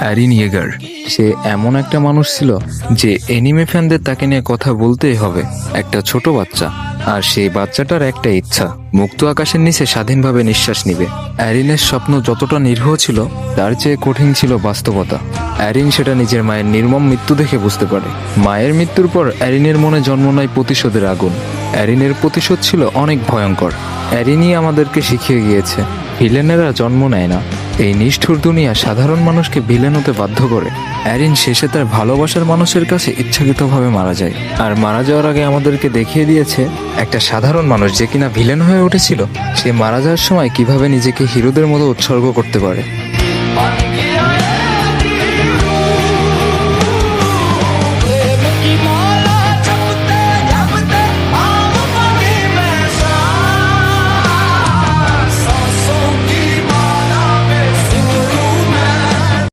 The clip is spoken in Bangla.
অ্যারিন ইয়েগার। সে এমন একটা মানুষ ছিল যে এনিমে ফ্যানদের তাকে নিয়ে কথা বলতেই হবে। একটা ছোট বাচ্চা, আর সেই বাচ্চাটার একটা ইচ্ছা, মুক্ত আকাশের নিচে স্বাধীনভাবে নিঃশ্বাস নিবে। অ্যারিনের স্বপ্ন যতটা নিরীহ ছিল, তার চেয়ে কঠিন ছিল বাস্তবতা। অ্যারিন সেটা নিজের মায়ের নির্মম মৃত্যু দেখে বুঝতে পারে। মায়ের মৃত্যুর পর অ্যারিনের মনে জন্ম নেয় প্রতিশোধের আগুন। অ্যারিনের প্রতিশোধ ছিল অনেক ভয়ঙ্কর। অ্যারিনই আমাদেরকে শিখিয়ে গিয়েছে, ভিলেনেরা জন্ম নেয় না, এই নিষ্ঠুর দুনিয়া সাধারণ মানুষকে ভিলেন হতে বাধ্য করে। অ্যারিন শেষে তার ভালোবাসার মানুষের কাছে ইচ্ছাকৃতভাবে মারা যায়, আর মারা যাওয়ার আগে আমাদেরকে দেখিয়ে দিয়েছে একটা সাধারণ মানুষ যে কিনা ভিলেন হয়ে উঠেছিল, সে মারা যাওয়ার সময় কিভাবে নিজেকে হিরোদের মতো উৎসর্গ করতে পারে।